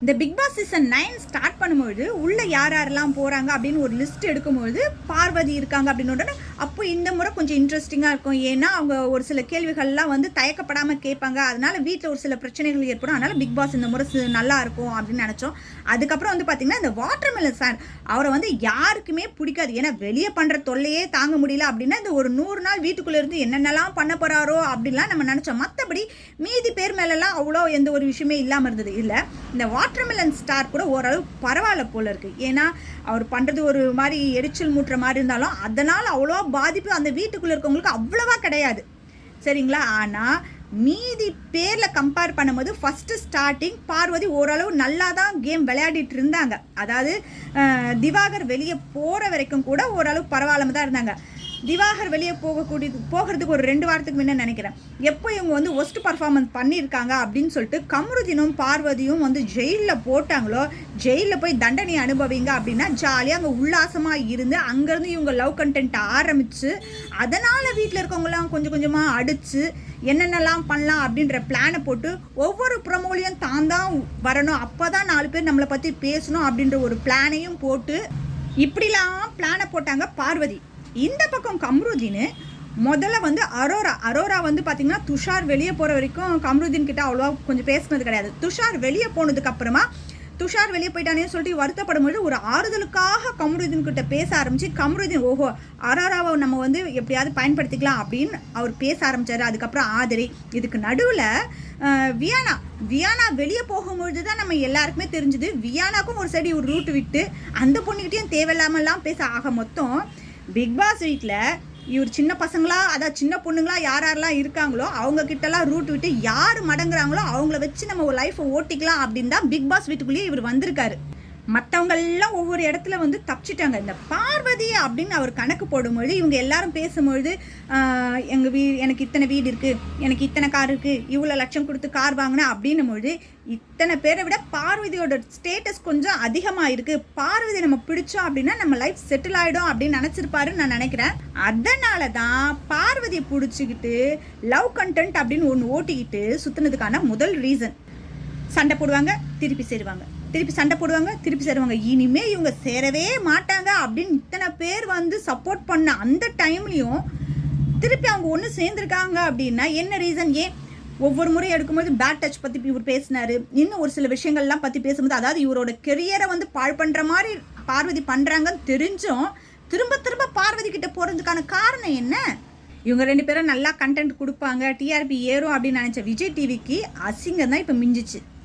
இந்த big Boss season 9 start பண்ணும்போது உள்ள யார் யாரெல்லாம் போகிறாங்க அப்படின்னு ஒரு லிஸ்ட் எடுக்கும்போது பார்வதி இருக்காங்க அப்படின்னு உடனே அப்போ இந்த முறை கொஞ்சம் இன்ட்ரெஸ்டிங்காக இருக்கும். ஏன்னா அவங்க ஒரு சில கேள்விகள்லாம் வந்து தயக்கப்படாமல் கேட்பாங்க. அதனால வீட்டில் ஒரு சில பிரச்சனைகள் ஏற்படும். அதனால பிக் பாஸ் இந்த முறை நல்லா இருக்கும் அப்படின்னு நினச்சோம். அதுக்கப்புறம் வந்து பார்த்திங்கன்னா இந்த வாட்டர்மெலன் சார் அவரை வந்து யாருக்குமே பிடிக்காது. ஏன்னா வெளியே பண்ணுற தொல்லையே தாங்க முடியல அப்படின்னா இந்த ஒரு 100 நாள் வீட்டுக்குள்ளே இருந்து என்னென்னலாம் பண்ண போகிறாரோ அப்படின்லாம் நம்ம நினச்சோம். மற்றபடி மீதி பேர் மேலெல்லாம் அவ்வளோ எந்த ஒரு விஷயமே இல்லாமல் இருந்தது. இல்லை இந்த வாட்டர்மெலன் ஸ்டார் கூட ஓரளவு பரவாயில்ல போல இருக்கு. ஏன்னா அவர் பண்ணுறது ஒரு மாதிரி எரிச்சல் மூட்டுற மாதிரி இருந்தாலும் அதனால் அவ்வளோ பாதிப்பு அந்த வீட்டுக்குள்ளே இருக்கவங்களுக்கு அவ்வளவா கிடையாது, சரிங்களா? ஆனால் மீதி பேரில் கம்பேர் பண்ணும்போது ஃபஸ்ட்டு ஸ்டார்டிங் பார்வதி ஓரளவு நல்லா தான் கேம் விளையாடிட்டு இருந்தாங்க. அதாவது திவாகர் வெளியே போகிற வரைக்கும் கூட ஓரளவு பரவாயில்லாம தான் இருந்தாங்க. திவாகர் வெளியே போகிறதுக்கு ஒரு 2 வாரத்துக்கு முன்னே நினைக்கிறேன், எப்போ இவங்க வந்து ஒஸ்ட் பர்ஃபார்மன்ஸ் பண்ணியிருக்காங்க அப்படின்னு சொல்லிட்டு கமருதீனும் பார்வதியும் வந்து ஜெயிலில் போட்டாங்களோ, ஜெயிலில் போய் தண்டனை அனுபவிங்க அப்படின்னா ஜாலியாக அங்கே உல்லாசமாக இருந்து அங்கேருந்து இவங்க லவ் கண்டென்ட் ஆரம்பித்து அதனால் வீட்டில் இருக்கவங்களாம் கொஞ்சம் கொஞ்சமாக அடித்து என்னென்னலாம் பண்ணலாம் அப்படின்ற பிளானை போட்டு ஒவ்வொரு ப்ரமோலையும் தான் வரணும், அப்போ தான் 4 பேர் நம்மளை பற்றி பேசணும் அப்படின்ற ஒரு பிளானையும் போட்டு இப்படிலாம் பிளானை போட்டாங்க பார்வதி. இந்த பக்கம் கம்ருதீன் முதல்ல வந்து அரோரா வந்து பார்த்திங்கன்னா துஷார் வெளியே போகிற வரைக்கும் கம்ருதீன் கிட்ட அவ்வளோவா கொஞ்சம் பேசுனது கிடையாது. துஷார் வெளியே போனதுக்கு அப்புறமா துஷார் வெளியே போயிட்டானேன்னு சொல்லிட்டு வருத்தப்படும்போது ஒரு ஆறுதலுக்காக கமருதீன் கிட்ட பேச ஆரம்பிச்சு கமருதீன் ஓஹோ அரோராவை நம்ம வந்து எப்படியாவது பயன்படுத்திக்கலாம் அப்படின்னு அவர் பேச ஆரம்பித்தார். அதுக்கப்புறம் ஆதரி, இதுக்கு நடுவில் வியானா வெளியே போகும்பொழுது தான் நம்ம எல்லாருக்குமே தெரிஞ்சுது வியானாக்கும் ஒரு சைடு ஒரு ரூட் விட்டு அந்த பொண்ணுக்கிட்டையும் தேவையில்லாமலாம் பேச ஆக மொத்தம் பிக் பாஸ் வீட்டில் இவர் சின்ன பசங்களா அதாவது சின்ன பொண்ணுங்களா யாரெல்லாம் இருக்காங்களோ அவங்க கிட்டலாம் ரூட் விட்டு யார் மடங்குறாங்களோ அவங்கள வச்சு நம்ம ஒரு லைஃப்பை ஓட்டிக்கலாம் அப்படின்னு தான் பிக் பாஸ் வீட்டுக்குள்ளேயே இவர் வந்திருக்காரு. மற்றவங்கெல்லாம் ஒவ்வொரு இடத்துல வந்து தப்பிச்சிட்டாங்க. இந்த பார்வதி அப்படின்னு அவர் கணக்கு போடும்பொழுது இவங்க எல்லாரும் பேசும்பொழுது எனக்கு இத்தனை வீடு இருக்குது, எனக்கு இத்தனை கார் இருக்குது, இவ்வளோ லட்சம் கொடுத்து கார் வாங்கினேன் அப்படின்னும் பொழுது இத்தனை பேரை விட பார்வதியோட ஸ்டேட்டஸ் கொஞ்சம் அதிகமாக இருக்குது. பார்வதி நம்ம பிடிச்சோம் அப்படின்னா நம்ம லைஃப் செட்டில் ஆகிடும் அப்படின்னு நினச்சிருப்பாருன்னு நான் நினைக்கிறேன். அதனால தான் பார்வதியை பிடிச்சிக்கிட்டு லவ் கண்டென்ட் அப்படின்னு ஒன்று ஓட்டிக்கிட்டு சுற்றுனதுக்கான முதல் ரீசன். சண்டை போடுவாங்க, திருப்பி சேருவாங்க, திருப்பி சண்டை போடுவாங்க, திருப்பி சேருவாங்க, இனிமே இவங்க சேரவே மாட்டாங்க அப்படின்னு இத்தனை பேர் வந்து சப்போர்ட் பண்ண அந்த டைம்லையும் திருப்பி அவங்க ஒன்று சேர்ந்துருக்காங்க அப்படின்னா என்ன ரீசன்? ஏன் ஒவ்வொரு முறை எடுக்கும்போது பேட் டச் பற்றி இவர் பேசினார், இன்னும் ஒரு சில விஷயங்கள்லாம் பற்றி பேசும்போது அதாவது இவரோட கெரியரை வந்து பாழ் பண்ணுற மாதிரி பார்வதி பண்ணுறாங்கன்னு தெரிஞ்சும் திரும்ப திரும்ப பார்வதி கிட்ட போகிறதுக்கான காரணம் என்ன? இவங்க 2 பேரும் நல்லா கண்டென்ட் கொடுப்பாங்க, டிஆர்பி ஏறும் அப்படின்னு நினச்ச விஜய் டிவிக்கு அசிங்கம் தான் இப்போ மிஞ்சிச்சு.